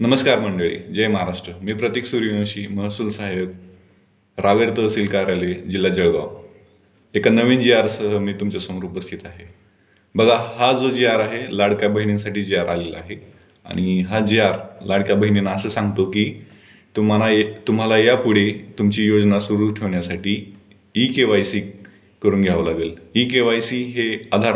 नमस्कार मंडळी, जय महाराष्ट्र. मी प्रतीक सूर्यवंशी, महसूल सहाय्यक, रावेर तहसील कार्यालय, जिल्हा जळगाव. एका नवीन जी आरसह मी तुमच्यासमोर उपस्थित आहे. बघा, हा जो जी आर आहे, लाडक्या बहिणींसाठी जी आर आलेला आहे. आणि हा जी आर लाडक्या बहिणींना असं सांगतो की तुम्हाला यापुढे तुमची योजना सुरू ठेवण्यासाठी KYC करून घ्यावं लागेल. KYC हे आधार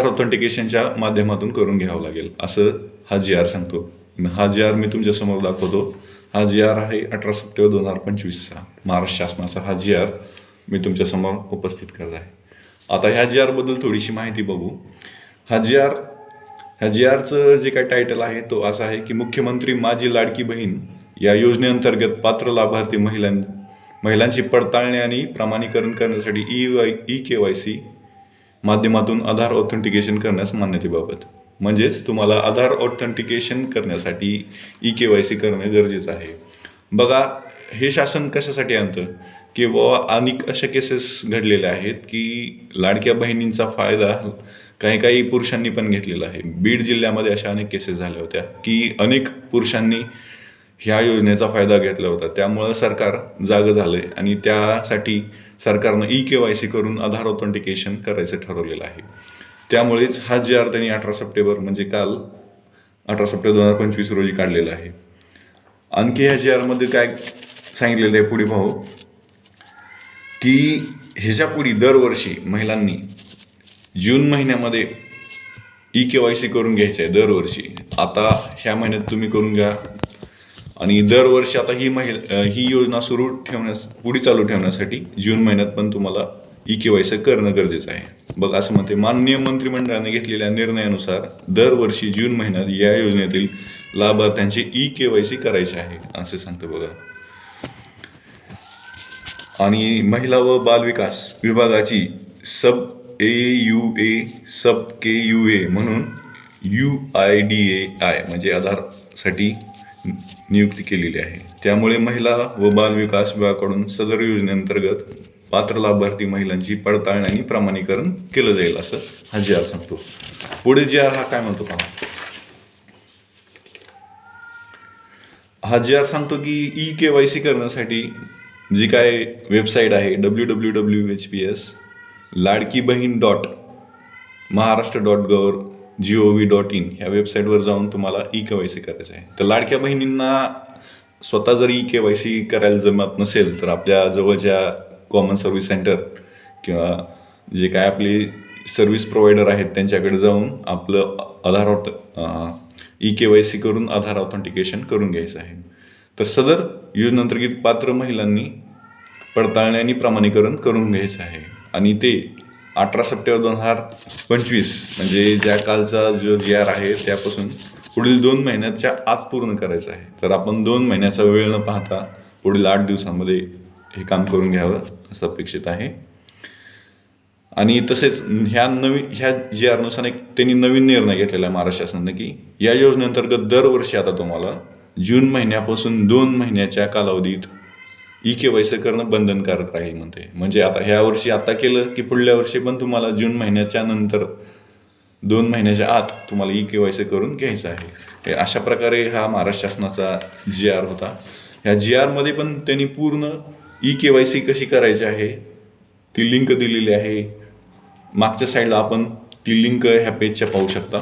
ऑथेंटिकेशनच्या माध्यमातून करून घ्यावं लागेल, असं हा जी आर सांगतो. हा जी आर मी तुमच्यासमोर दाखवतो. हा जी आर आहे 18 सप्टेंबर 2025चा. महाराष्ट्र शासनाचा हा जी आर मी तुमच्यासमोर उपस्थित करत आहे. आता ह्या जी आरबद्दल थोडीशी माहिती बघू. ह्या जी आरचं जे काही टायटल आहे तो असा आहे की मुख्यमंत्री माझी लाडकी बहीण या योजनेअंतर्गत पात्र लाभार्थी महिलांची पडताळणी आणि प्रमाणीकरण करण्यासाठी KYC माध्यमातून आधार ऑथेंटिकेशन करण्यास मान्यतेबाबत. म्हणजेच तुम्हाला आधार ऑथेंटिकेशन करण्यासाठी KYC करणे गरजेचं आहे. बघा, हे शासन कशासाठी आणतं की बाबा अनेक अशा केसेस घडलेल्या आहेत की लाडक्या बहिणींचा फायदा काही पुरुषांनी पण घेतलेला आहे. बीड जिल्ह्यामध्ये अशा अनेक केसेस झाल्या होत्या की अनेक पुरुषांनी ह्या योजनेचा फायदा घेतला होता. त्यामुळं सरकार जागं झालंय आणि त्यासाठी सरकारनं KYC करून आधार ऑथेंटिकेशन करायचं ठरवलेलं आहे. त्यामुळेच हा जी आर त्यांनी 18 सप्टेंबर म्हणजे काल 18 सप्टेंबर 2025 रोजी काढलेला आहे. आणखी ह्या जी आरमध्ये काय सांगितलेलं आहे पुढे भाऊ की ह्याच्या पुढे दरवर्षी महिलांनी जून महिन्यामध्ये KYC करून घ्यायचं आहे दरवर्षी. आता ह्या महिन्यात तुम्ही करून घ्या आणि दरवर्षी आता ही योजना पुढे चालू ठेवण्यासाठी जून महिन्यात पण तुम्हाला KYC करणं गरजेचं आहे. बघ, असं म्हणते माननीय मंत्रिमंडळाने घेतलेल्या निर्णयानुसार दरवर्षी जून महिन्यात या योजनेतील लाभार्थ्यांचे KYC करायचे आहे, असे सांगतं बघा. आणि महिला व बालविकास विभागाची सब KUA म्हणून UIDAI म्हणजे आधारसाठी नियुक्ती केलेली आहे. त्यामुळे महिला व बालविकास विभागाकडून सदर योजनेअंतर्गत पात्र लाभार्थी महिलांची पडताळणी आणि प्रमाणीकरण केलं जाईल, असं हा जी आर सांगतो. पुढे जी आर हा काय म्हणतो पहा. हा जी आर सांगतो की KYC करण्यासाठी जी काय वेबसाईट आहे www.hps ladkibahin.maharashtra.gov.in ह्या वेबसाईटवर जाऊन तुम्हाला KYC करायचं आहे. तर लाडक्या बहिणींना स्वतः जर KYC करायला जमत नसेल तर आपल्या जवळच्या कॉमन सर्व्हिस सेंटर किंवा जे काय आपले सर्व्हिस प्रोव्हायडर आहेत त्यांच्याकडे जाऊन आपलं KYC करून आधार ऑथेंटिकेशन करून घ्यायचं आहे. तर सदर योजनेअंतर्गत पात्र महिलांनी पडताळणी आणि प्रमाणीकरण करून घ्यायचं आहे. आणि ते 18 सप्टेंबर 2025 म्हणजे ज्या कालचा जो जी आर आहे त्यापासून पुढील 2 महिन्याच्या आत पूर्ण करायचं आहे. तर आपण 2 महिन्याचा वेळ न पाहता पुढील 8 दिवसामध्ये हे काम करून घ्यावं असं अपेक्षित आहे. आणि तसेच ह्या जी आरनुसार त्यांनी नवीन निर्णय घेतलेला आहे महाराष्ट्र शासनाने की या योजनेअंतर्गत दरवर्षी आता तुम्हाला जून महिन्यापासून 2 महिन्याच्या कालावधीत KYC करणं बंधनकारक राहील म्हणते. म्हणजे आता ह्या वर्षी आता केलं की पुढल्या वर्षी पण तुम्हाला जून महिन्याच्या नंतर 2 महिन्याच्या आत तुम्हाला KYC करून घ्यायचं आहे. अशा प्रकारे हा महाराष्ट्र शासनाचा जी आर होता. ह्या जी आरमध्ये पण त्यांनी पूर्ण KYC कशी करायची आहे ती लिंक दिलेली आहे. मागच्या साईडला आपण ती लिंक ह्या पेजच्या पाहू शकता.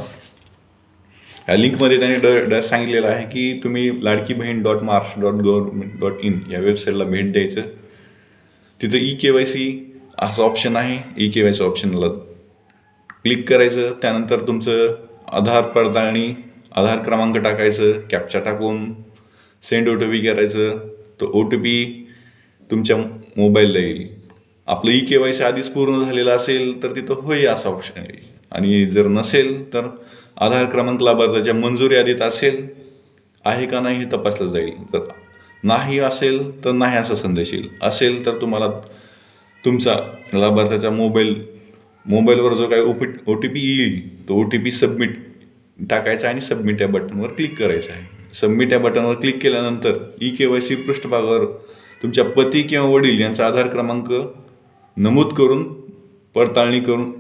ह्या लिंकमध्ये त्यांनी सांगितलेलं आहे की तुम्ही ladkibahin.maharashtra.gov.in या वेबसाईटला भेट द्यायचं. तिथं KYC असं ऑप्शन आहे. KYC ऑप्शनला क्लिक करायचं. त्यानंतर तुमचं आधार पडताळणी, आधार क्रमांक टाकायचं, कॅप्चा टाकून सेंड OTP करायचं. तो OTP तुमच्या मोबाईलला येईल. आपलं KYC आधीच पूर्ण झालेलं असेल तर तिथं होय असा ऑप्शन येईल. आणि जर नसेल तर आधार क्रमांक लाभार्थ्याच्या मंजुरी यादीत आहे का नाही हे तपासलं जाईल. तर नाही असेल तर नाही असा संदेश येईल. असेल तर तुम्हाला तुमचा लाभार्थ्याच्या मोबाईलवर जो काही OTP येईल तो OTP सबमिट टाकायचा आणि सबमिट या बटनवर क्लिक करायचं आहे. सबमिट या बटनवर क्लिक केल्यानंतर KYC पृष्ठभागावर तुमच्या पती किंवा वडील यांचा आधार क्रमांक नमूद करून पडताळणी करून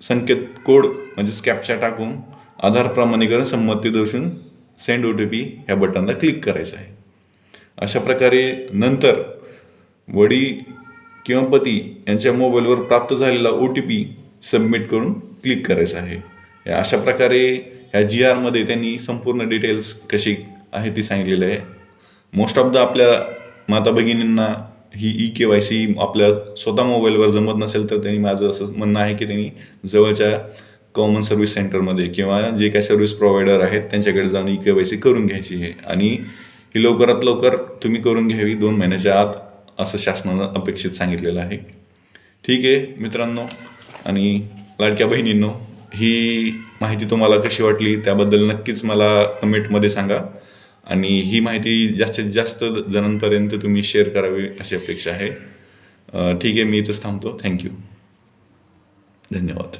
संकेत कोड म्हणजेच कॅप्चा टाकून आधार प्रमाणीकरण संमती दर्शवून सेंड OTP ह्या बटनला क्लिक करायचं आहे. अशा प्रकारे नंतर वडील किंवा पती यांच्या मोबाईलवर प्राप्त झालेला OTP सबमिट करून क्लिक करायचं आहे. अशा प्रकारे ह्या GRमध्ये त्यांनी संपूर्ण डिटेल्स कशी आहे ती सांगितलेली आहे. मोस्ट ऑफ द आपल्या माता भगिनींना ही eKYC आपल्या स्वतः मोबाईलवर जमत नसेल तर त्यांनी माझं असं म्हणणं आहे की त्यांनी जवळच्या कॉमन सर्व्हिस सेंटरमध्ये किंवा जे काही सर्व्हिस प्रोव्हायडर आहेत त्यांच्याकडे जाऊन eKYC करून घ्यायची आहे आणि ही लवकरात लवकर तुम्ही करून घ्यावी 2 महिन्याच्या आत असं शासनानं अपेक्षित सांगितलेलं आहे. ठीक आहे मित्रांनो आणि लाडक्या बहिणींनो, ही माहिती तुम्हाला कशी वाटली त्याबद्दल नक्कीच मला कमेंटमध्ये सांगा आणि ही माहिती जास्तीत जास्त जणांपर्यंत तुम्ही शेअर करावी अशी अपेक्षा आहे. ठीक आहे, मी इथंच थांबतो. थँक्यू. धन्यवाद.